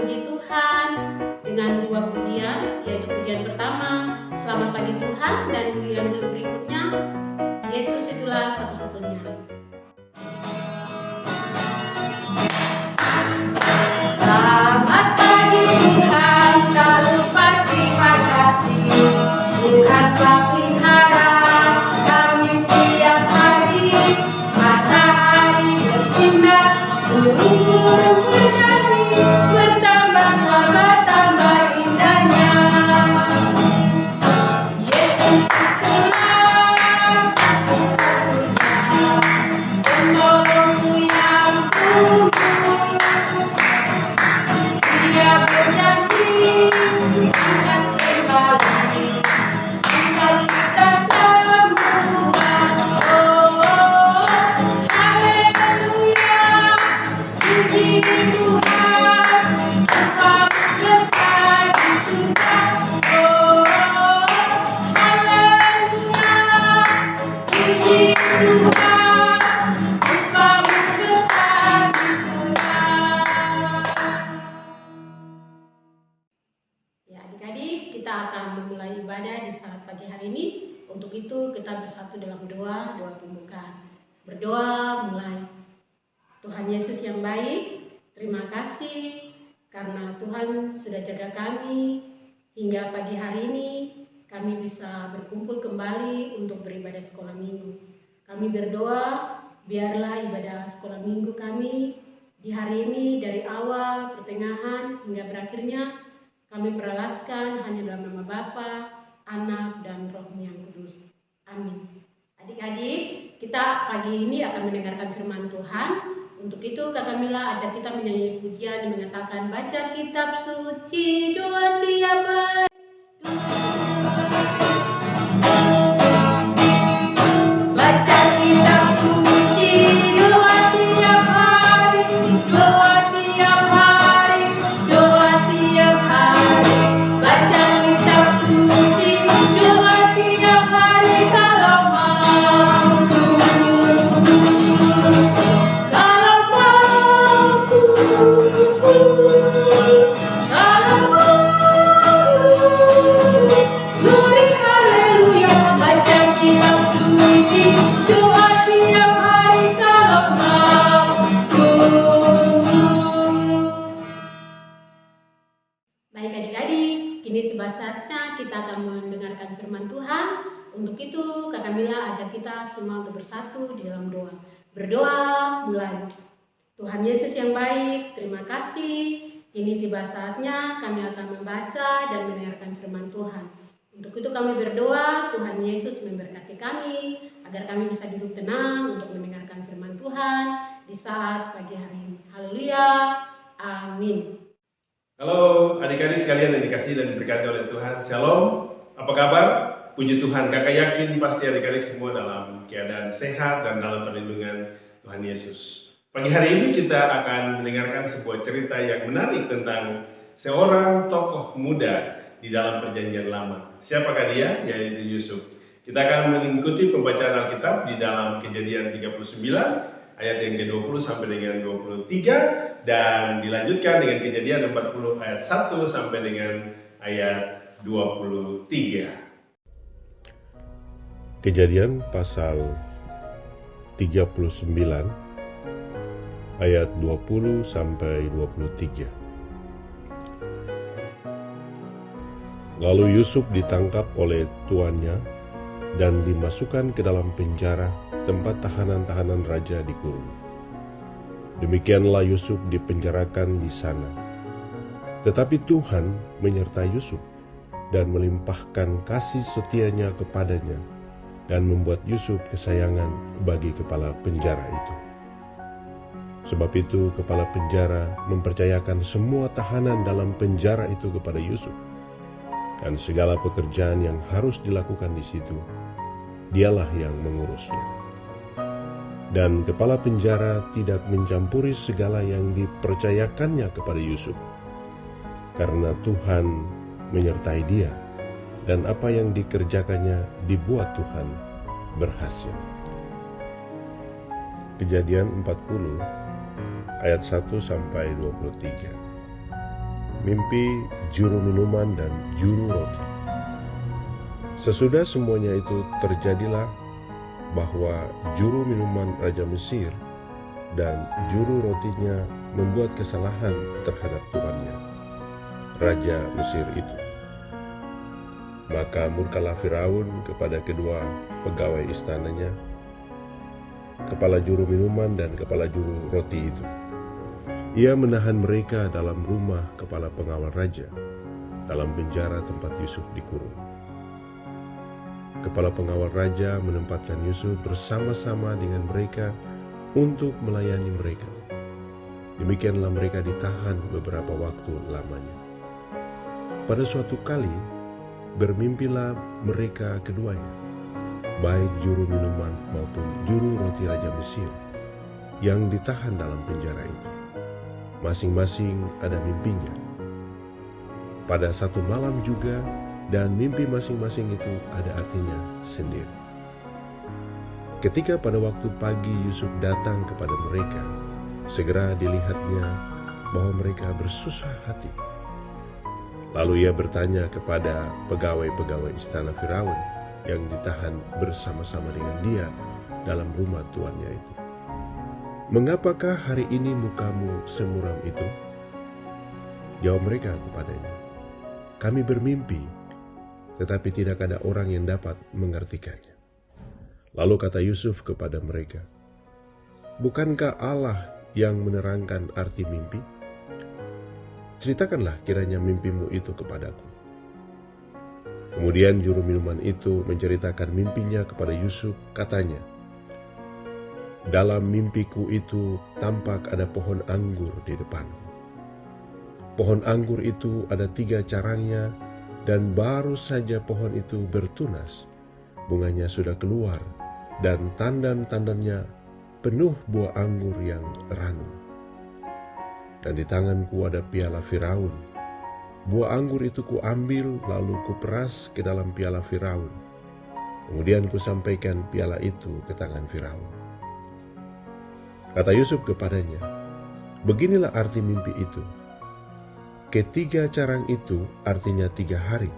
memuji Tuhan dengan dua pujian, yaitu pujian pertama, selamat pagi Tuhan, dan pujian berikutnya, Yesus itulah satu-satunya. Selamat pagi Tuhan, tak lupa terima kasih. Tuhan telah pelihara kami tiap hari. Matahari bersinar, burung-burung bernyanyi, bertambah indahnya. Yesus itulah penolongku yang tunggu. Dia berjanji akan kembali angkat kita semua. Oh, haleluya, puji Tuhan, Bapa berkat di surga. Oh, haleluya, puji Tuhan, Bapa berkat di surga. Ya, adik-adik, kita akan memulai ibadah di saat pagi hari ini. Untuk itu kita bersatu dalam doa pembukaan. Berdoa mulai. Tuhan Yesus yang baik, terima kasih karena Tuhan sudah jaga kami hingga pagi hari ini. Kami bisa berkumpul kembali untuk beribadah sekolah minggu. Kami berdoa, biarlah ibadah sekolah minggu kami di hari ini dari awal, pertengahan, hingga berakhirnya kami peralaskan hanya dalam nama Bapa, Anak, dan Roh yang Kudus. Amin. Adik-adik, kita pagi ini akan mendengarkan firman Tuhan. Untuk itu Kak Kamila ajak kita menyanyi pujian yang mengatakan baca kitab suci doa tiap hari. Baca kitab suci doa tiap hari, doa tiap hari, doa tiap hari. Baca kitab suci doa tiap hari kalau mampu. Kalau mampu, kalau mampu. Glory haleluya, baca kitab suci doa tiap hari kalau mampu. Baik adik-adik, kini tiba saatnya kita akan mendengarkan firman Tuhan. Untuk itu Kak Kamila ajak kita semua untuk bersatu di dalam doa. Berdoa mulai. Tuhan Yesus yang baik, terima kasih. Kini tiba saatnya kami akan membaca dan mendengarkan firman Tuhan. Untuk itu kami berdoa, Tuhan Yesus memberkati kami, agar kami bisa duduk tenang untuk mendengarkan firman Tuhan di saat pagi hari ini. Haleluya, amin. Halo adik-adik sekalian yang dikasihi dan diberkati oleh Tuhan. Shalom, apa kabar? Puji Tuhan, kakak yakin pasti adik-adik semua dalam keadaan sehat dan dalam perlindungan Tuhan Yesus. Pagi hari ini kita akan mendengarkan sebuah cerita yang menarik tentang seorang tokoh muda di dalam perjanjian lama. Siapakah dia? Yaitu Yusuf. Kita akan mengikuti pembacaan Alkitab di dalam Kejadian 39 ayat yang ke-20 sampai dengan 23 dan dilanjutkan dengan Kejadian 40 ayat 1 sampai dengan ayat 23. Kejadian pasal 39 ayat 20 sampai 23. Lalu Yusuf ditangkap oleh tuannya dan dimasukkan ke dalam penjara tempat tahanan-tahanan raja dikurung. Demikianlah Yusuf dipenjarakan di sana. Tetapi Tuhan menyertai Yusuf dan melimpahkan kasih setianya kepadanya dan membuat Yusuf kesayangan bagi kepala penjara itu. Sebab itu kepala penjara mempercayakan semua tahanan dalam penjara itu kepada Yusuf, dan segala pekerjaan yang harus dilakukan di situ, dialah yang mengurusnya. Dan kepala penjara tidak mencampuri segala yang dipercayakannya kepada Yusuf, karena Tuhan menyertai dia, dan apa yang dikerjakannya dibuat Tuhan berhasil. Kejadian 40 ayat 1 sampai 23. Mimpi juru minuman dan juru roti. Sesudah semuanya itu terjadilah bahwa juru minuman Raja Mesir dan juru rotinya membuat kesalahan terhadap tuannya, Raja Mesir itu. Maka murkalah Firaun kepada kedua pegawai istananya, kepala juru minuman dan kepala juru roti itu. Ia menahan mereka dalam rumah kepala pengawal raja, dalam penjara tempat Yusuf dikurung. Kepala pengawal raja menempatkan Yusuf bersama-sama dengan mereka untuk melayani mereka. Demikianlah mereka ditahan beberapa waktu lamanya. Pada suatu kali, bermimpilah mereka keduanya, baik juru minuman maupun juru roti Raja Mesir, yang ditahan dalam penjara itu. Masing-masing ada mimpinya. Pada satu malam juga, dan mimpi masing-masing itu ada artinya sendiri. Ketika pada waktu pagi Yusuf datang kepada mereka, segera dilihatnya bahwa mereka bersusah hati. Lalu ia bertanya kepada pegawai-pegawai istana Firaun yang ditahan bersama-sama dengan dia dalam rumah tuannya itu, "Mengapakah hari ini mukamu semuram itu?" Jawab mereka kepadanya, "Kami bermimpi, tetapi tidak ada orang yang dapat mengertikannya." Lalu kata Yusuf kepada mereka, "Bukankah Allah yang menerangkan arti mimpi? Ceritakanlah kiranya mimpimu itu kepadaku." Kemudian juru minuman itu menceritakan mimpinya kepada Yusuf, katanya, "Dalam mimpiku itu tampak ada pohon anggur di depanku. Pohon anggur itu ada 3 carangnya, dan baru saja pohon itu bertunas, bunganya sudah keluar, dan tandan-tandannya penuh buah anggur yang ranum. Dan di tanganku ada piala Firaun. Buah anggur itu kuambil, lalu kuperas ke dalam piala Firaun. Kemudian kusampaikan piala itu ke tangan Firaun." Kata Yusuf kepadanya, "Beginilah arti mimpi itu. Ketiga carang itu artinya 3 hari.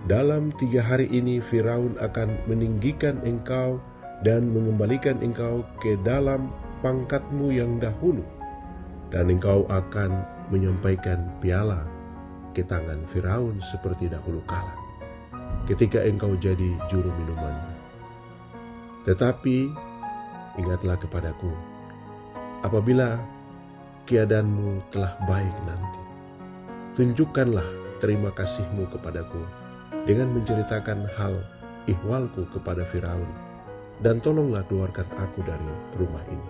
Dalam 3 hari ini Firaun akan meninggikan engkau dan mengembalikan engkau ke dalam pangkatmu yang dahulu, dan engkau akan menyampaikan piala ke tangan Firaun seperti dahulu kala, ketika engkau jadi juru minumannya. Tetapi ingatlah kepadaku, apabila keadaanmu telah baik nanti, tunjukkanlah terima kasihmu kepadaku dengan menceritakan hal ihwalku kepada Firaun, dan tolonglah keluarkan aku dari rumah ini.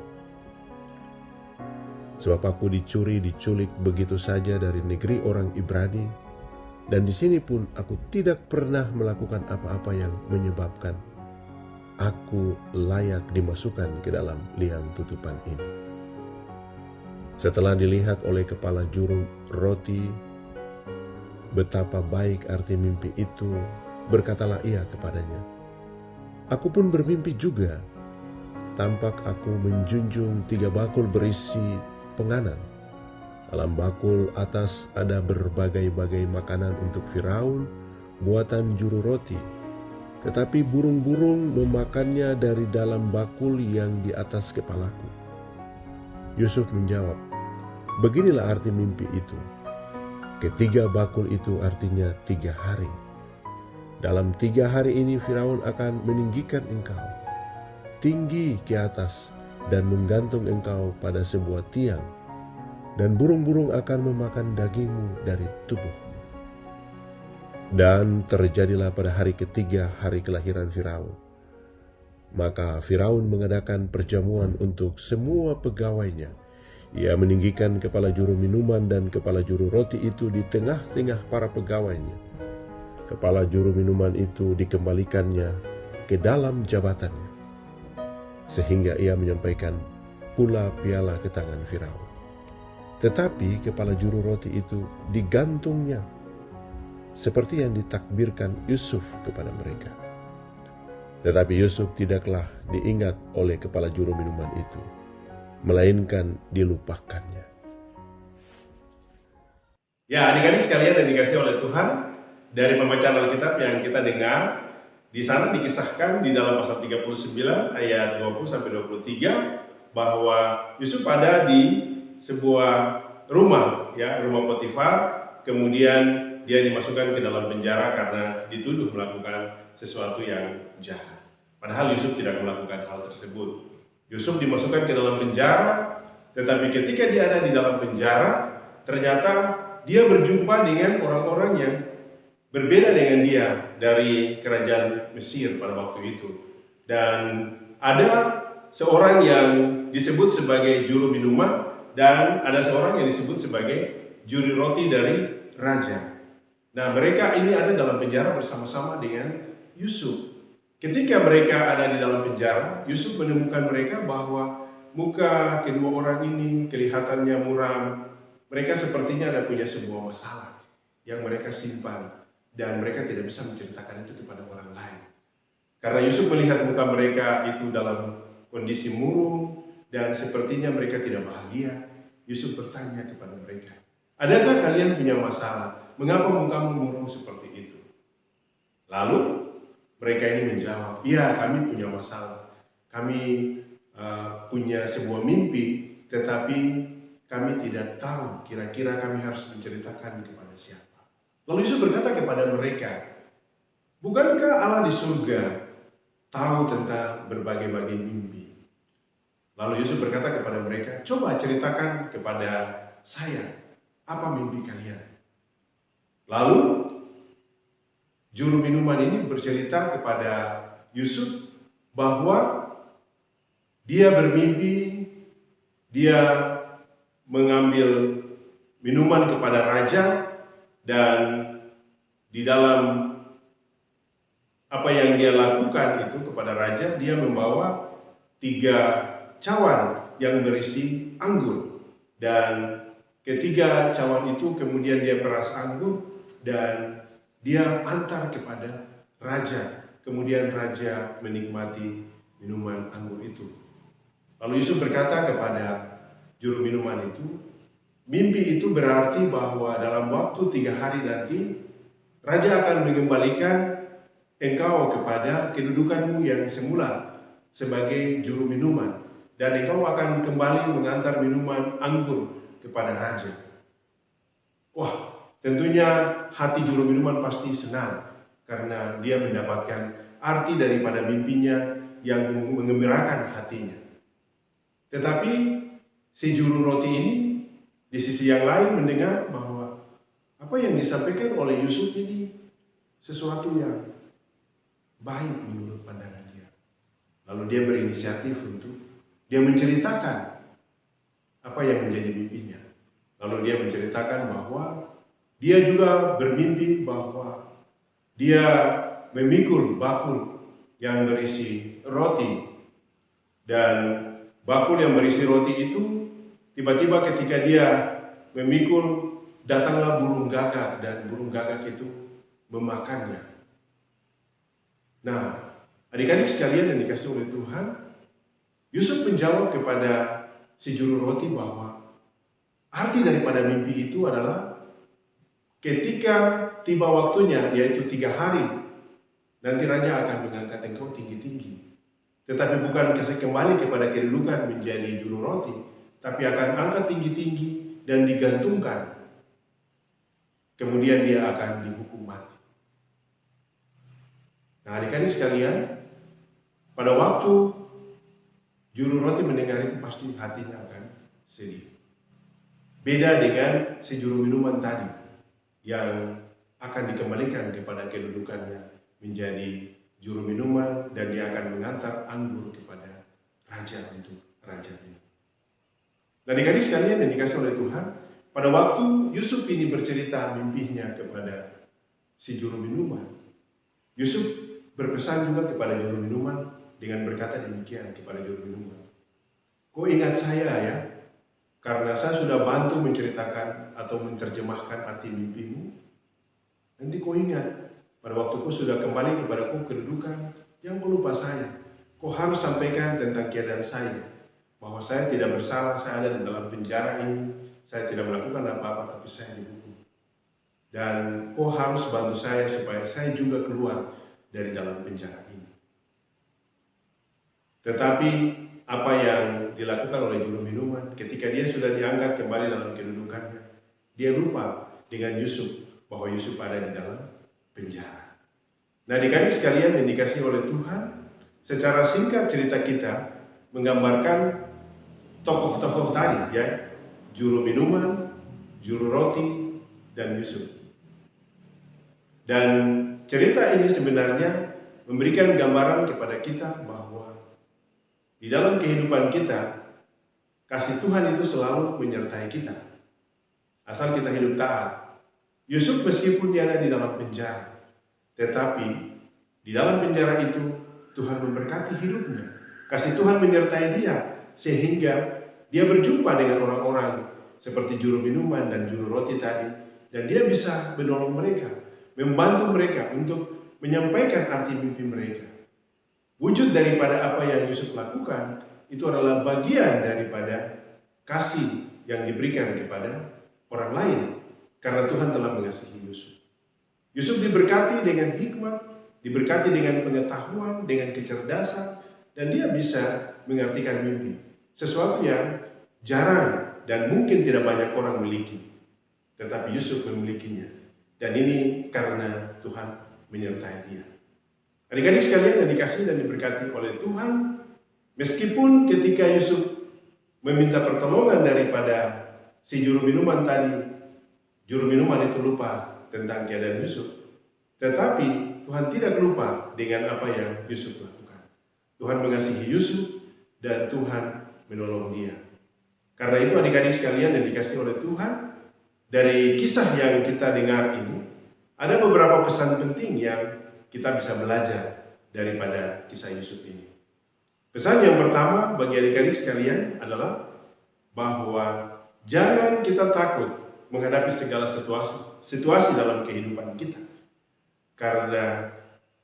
Sebab aku diculik begitu saja dari negeri orang Ibrani, dan di sini pun aku tidak pernah melakukan apa-apa yang menyebabkan aku layak dimasukkan ke dalam liang tutupan ini." Setelah dilihat oleh kepala juru roti betapa baik arti mimpi itu, berkatalah ia kepadanya, "Aku pun bermimpi juga. Tampak aku menjunjung 3 bakul berisi penganan. Dalam bakul atas ada berbagai-bagai makanan untuk Firaun, buatan juru roti. Tetapi burung-burung memakannya dari dalam bakul yang di atas kepalaku." Yusuf menjawab, "Beginilah arti mimpi itu. Ketiga bakul itu artinya 3 hari. Dalam 3 hari ini Firaun akan meninggikan engkau tinggi ke atas dan menggantung engkau pada sebuah tiang, dan burung-burung akan memakan dagingmu dari tubuhmu." Dan terjadilah pada hari ketiga hari kelahiran Firaun. Maka Firaun mengadakan perjamuan untuk semua pegawainya. Ia meninggikan kepala juru minuman dan kepala juru roti itu di tengah-tengah para pegawainya. Kepala juru minuman itu dikembalikannya ke dalam jabatannya, sehingga ia menyampaikan pula piala ke tangan Firaun. Tetapi kepala juru roti itu digantungnya, seperti yang ditakbirkan Yusuf kepada mereka. Tetapi Yusuf tidaklah diingat oleh kepala juru minuman itu, melainkan dilupakannya. Ya, adik-adik sekalian yang dikasih oleh Tuhan, dari pembacaan Alkitab yang kita dengar, di sana dikisahkan di dalam pasal 39 ayat 20 sampai 23 bahwa Yusuf ada di sebuah rumah, ya, rumah Potifar, kemudian dia dimasukkan ke dalam penjara karena dituduh melakukan sesuatu yang jahat. Padahal Yusuf tidak melakukan hal tersebut. Yusuf dimasukkan ke dalam penjara, tetapi ketika dia ada di dalam penjara, ternyata dia berjumpa dengan orang-orang yang berbeda dengan dia dari kerajaan Mesir pada waktu itu. Dan ada seorang yang disebut sebagai juru minuman dan ada seorang yang disebut sebagai juru roti dari raja. Nah, mereka ini ada dalam penjara bersama-sama dengan Yusuf. Ketika mereka ada di dalam penjara, Yusuf menemukan mereka bahwa muka kedua orang ini kelihatannya muram. Mereka sepertinya ada punya sebuah masalah yang mereka simpan dan mereka tidak bisa menceritakan itu kepada orang lain. Karena Yusuf melihat muka mereka itu dalam kondisi murung dan sepertinya mereka tidak bahagia, Yusuf bertanya kepada mereka, "Adakah kalian punya masalah? Mengapa mukamu murung seperti itu?" Lalu mereka ini menjawab, "Ya, kami punya masalah. Kami punya sebuah mimpi, tetapi kami tidak tahu kira-kira kami harus menceritakan kepada siapa." Lalu Yesus berkata kepada mereka, "Bukankah Allah di surga tahu tentang berbagai-bagai mimpi?" Lalu Yesus berkata kepada mereka, "Coba ceritakan kepada saya, apa mimpi kalian?" Lalu juru minuman ini bercerita kepada Yusuf bahwa dia bermimpi, dia mengambil minuman kepada raja, dan di dalam apa yang dia lakukan itu kepada raja, dia membawa 3 cawan yang berisi anggur, dan ketiga cawan itu kemudian dia peras anggur dan dia antar kepada raja. Kemudian raja menikmati minuman anggur itu. Lalu Yusuf berkata kepada juru minuman itu, "Mimpi itu berarti bahwa dalam waktu 3 hari nanti, raja akan mengembalikan engkau kepada kedudukanmu yang semula sebagai juru minuman, dan engkau akan kembali mengantar minuman anggur kepada raja." Wah, tentunya hati juru minuman pasti senang karena dia mendapatkan arti daripada mimpinya yang mengembirakan hatinya. Tetapi si juru roti ini di sisi yang lain mendengar bahwa apa yang disampaikan oleh Yusuf ini sesuatu yang baik menurut pandangan dia. Lalu dia berinisiatif untuk dia menceritakan apa yang menjadi mimpinya. Lalu dia menceritakan bahwa dia juga bermimpi bahwa dia memikul bakul yang berisi roti, dan bakul yang berisi roti itu tiba-tiba ketika dia memikul, datanglah burung gagak dan burung gagak itu memakannya. Nah, adik-adik sekalian yang dikasih oleh Tuhan, Yusuf menjawab kepada si juru roti bahwa arti daripada mimpi itu adalah ketika tiba waktunya, yaitu 3 hari, nanti raja akan mengangkat engkau tinggi-tinggi. Tetapi bukan kembali kepada kedudukan menjadi juru roti, tapi akan angkat tinggi-tinggi dan digantungkan. Kemudian dia akan dihukum mati. Nah, adik-adik sekalian, pada waktu juru roti mendengar itu pasti hatinya akan sedih. Beda dengan si juru minuman tadi yang akan dikembalikan kepada kedudukannya menjadi juru minuman, dan dia akan mengantar anggur kepada raja untuk raja ini. Nah, adik-adik sekalian yang dikasih oleh Tuhan, pada waktu Yusuf ini bercerita mimpinya kepada si juru minuman, Yusuf berpesan juga kepada juru minuman dengan berkata demikian kepada juru minuman, "Kau ingat saya ya, karena saya sudah bantu menceritakan atau menerjemahkan arti mimpimu. Nanti kau ingat, pada waktu kau sudah kembali kepadaku kedudukan, jangan kau lupa saya. Kau harus sampaikan tentang keadaan saya, bahwa saya tidak bersalah, saya ada di dalam penjara ini, saya tidak melakukan apa-apa, tapi saya dihukum. dan kau harus bantu saya supaya saya juga keluar dari dalam penjara ini. Tetapi apa yang dilakukan oleh juru minuman ketika dia sudah diangkat kembali dalam kedudukannya, dia lupa dengan Yusuf bahwa Yusuf ada di dalam penjara. Nah, adik-adik sekalian yang dikasihi oleh Tuhan, secara singkat cerita kita menggambarkan tokoh-tokoh tadi, ya, juru minuman, juru roti, dan Yusuf. Dan cerita ini sebenarnya memberikan gambaran kepada kita bahwa di dalam kehidupan kita, kasih Tuhan itu selalu menyertai kita. Asal kita hidup taat. Yusuf meskipun dia ada di dalam penjara, tetapi di dalam penjara itu Tuhan memberkati hidupnya. Kasih Tuhan menyertai dia, sehingga dia berjumpa dengan orang-orang seperti juru minuman dan juru roti tadi. Dan dia bisa menolong mereka, membantu mereka untuk menyampaikan arti mimpi mereka. Wujud daripada apa yang Yusuf lakukan itu adalah bagian daripada kasih yang diberikan kepada orang lain karena Tuhan telah mengasihi Yusuf. Yusuf diberkati dengan hikmat, diberkati dengan pengetahuan, dengan kecerdasan, dan dia bisa mengartikan mimpi. Sesuatu yang jarang dan mungkin tidak banyak orang miliki, tetapi Yusuf memilikinya. Dan ini karena Tuhan menyertai dia. Adik-adik sekalian yang dikasihi dan diberkati oleh Tuhan, meskipun ketika Yusuf meminta pertolongan daripada si juru minuman tadi, juru minuman itu lupa tentang keadaan Yusuf, tetapi Tuhan tidak lupa dengan apa yang Yusuf lakukan. Tuhan mengasihi Yusuf dan Tuhan menolong dia. Karena itu adik-adik sekalian yang dikasihi oleh Tuhan, dari kisah yang kita dengar ini, ada beberapa pesan penting yang kita bisa belajar daripada kisah Yusuf ini. Pesan yang pertama bagi adik-adik sekalian adalah bahwa jangan kita takut menghadapi segala situasi dalam kehidupan kita. Karena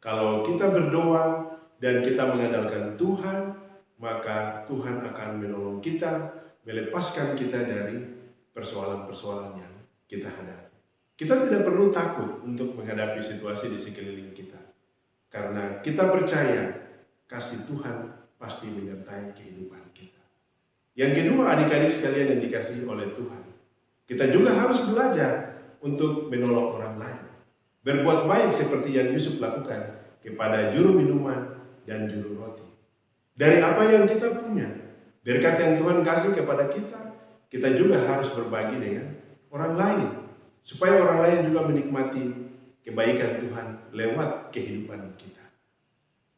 kalau kita berdoa dan kita mengandalkan Tuhan, maka Tuhan akan menolong kita, melepaskan kita dari persoalan-persoalan yang kita hadapi. Kita tidak perlu takut untuk menghadapi situasi di sekeliling kita. Karena kita percaya kasih Tuhan pasti menyertai kehidupan kita. Yang kedua, adik-adik sekalian yang dikasihi oleh Tuhan, kita juga harus belajar untuk menolong orang lain. Berbuat baik seperti yang Yusuf lakukan kepada juru minuman dan juru roti. Dari apa yang kita punya, berkat yang Tuhan kasih kepada kita, kita juga harus berbagi dengan orang lain. Supaya orang lain juga menikmati kebaikan Tuhan lewat kehidupan kita.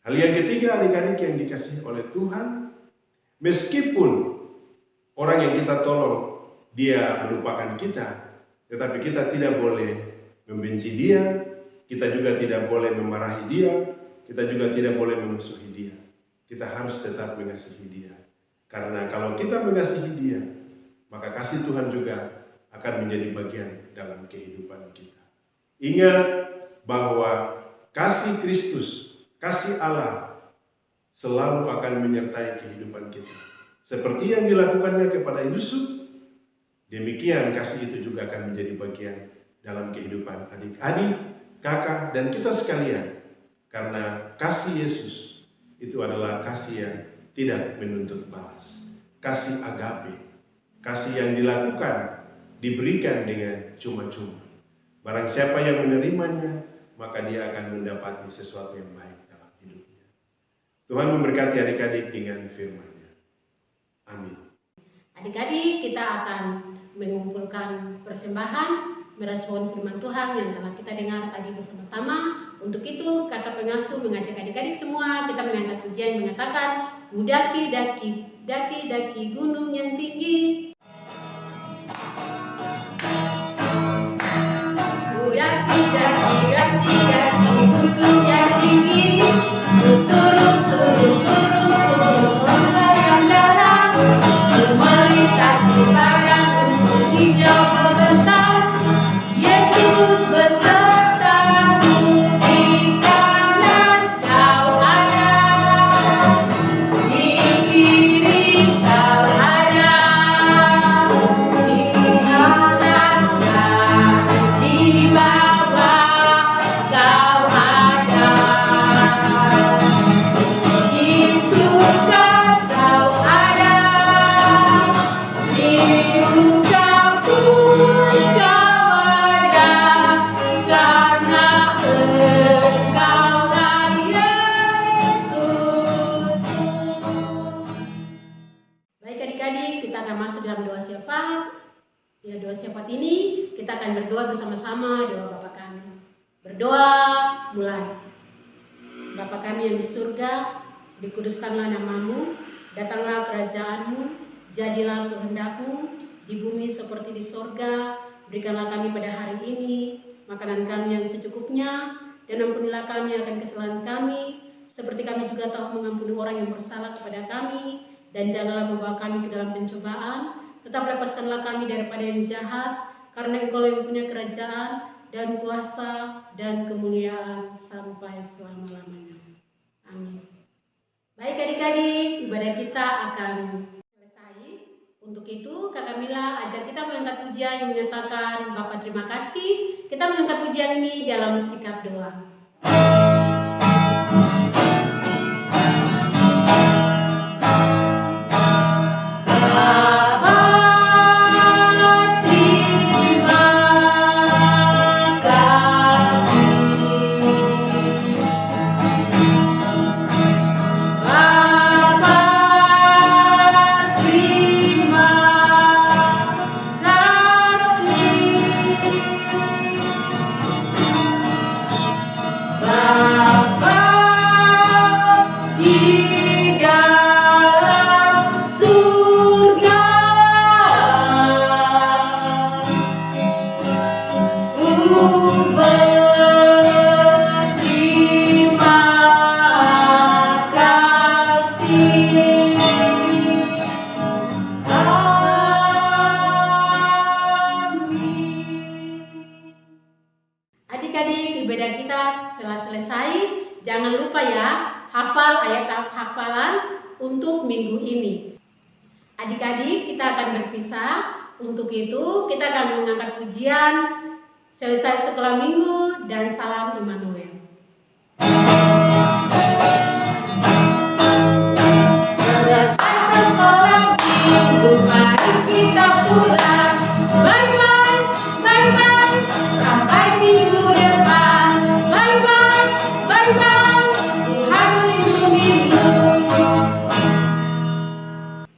Hal yang ketiga, adik-adik yang dikasihi oleh Tuhan, meskipun orang yang kita tolong, dia melupakan kita, tetapi kita tidak boleh membenci dia, kita juga tidak boleh memarahi dia, kita juga tidak boleh memusuhi dia. Kita harus tetap mengasihi dia. Karena kalau kita mengasihi dia, maka kasih Tuhan juga akan menjadi bagian dalam kehidupan kita. Ingat bahwa kasih Kristus, kasih Allah selalu akan menyertai kehidupan kita. Seperti yang dilakukannya kepada Yusuf, demikian kasih itu juga akan menjadi bagian dalam kehidupan adik-adik, kakak, dan kita sekalian. Karena kasih Yesus itu adalah kasih yang tidak menuntut balas. Kasih agape, kasih yang dilakukan, diberikan dengan cuma-cuma. Barang siapa yang menerimanya, maka dia akan mendapati sesuatu yang baik dalam hidupnya. Tuhan memberkati adik-adik dengan firman-Nya. Amin. Adik-adik, kita akan mengumpulkan persembahan, merespon firman Tuhan yang telah kita dengar tadi bersama-sama. Untuk itu, kakak pengasuh mengajak adik-adik semua, kita mengangkat pujian mengatakan, daki gunung yang tinggi. Daki gunung yang tinggi, turun yang dalam, melintasi padang rumput hijau membentang. Yesus besertamu, di kanan kau ada, di kiri kau ada, di atasnya, di bawah. tempat ini, kita akan berdoa bersama-sama doa Bapa kami. Berdoa mulai. Bapa kami yang di surga, dikuduskanlah namamu, datanglah kerajaanmu, jadilah kehendakmu di bumi seperti di sorga. Berikanlah kami pada hari ini makanan kami yang secukupnya, dan ampunilah kami akan kesalahan kami, seperti kami juga telah mengampuni orang yang bersalah kepada kami, dan janganlah membawa kami ke dalam pencobaan, tetap lepaskanlah kami daripada yang jahat, karena Engkau yang punya kerajaan dan kuasa dan kemuliaan sampai selama-lamanya. Amin. Baik adik-adik, ibadah kita akan selesai. Untuk itu Kakak Mila ajak kita mengangkat pujian yang menyatakan Bapa terima kasih. Kita mengangkat pujian ini dalam sikap doa. Adik-adik, ibadah kita telah selesai. Jangan lupa ya, hafal ayat hafalan untuk minggu ini. Adik-adik, kita akan berpisah. Untuk itu, kita akan mengangkat pujian selesai sekolah minggu dan salam Immanuel. Selesai sekolah minggu, mari kita pulang. Bye-bye, bye-bye, sampai minggu depan. Bye-bye, bye-bye, Tuhan lindungimu.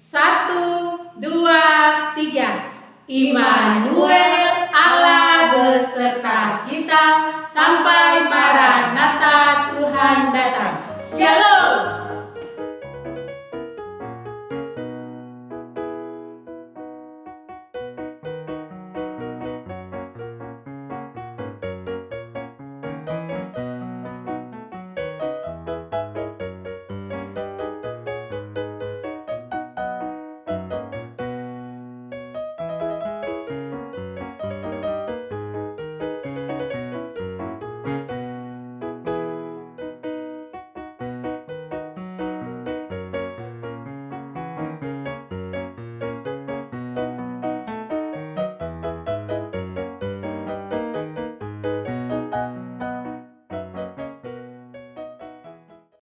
1, 2, 3. Immanuel.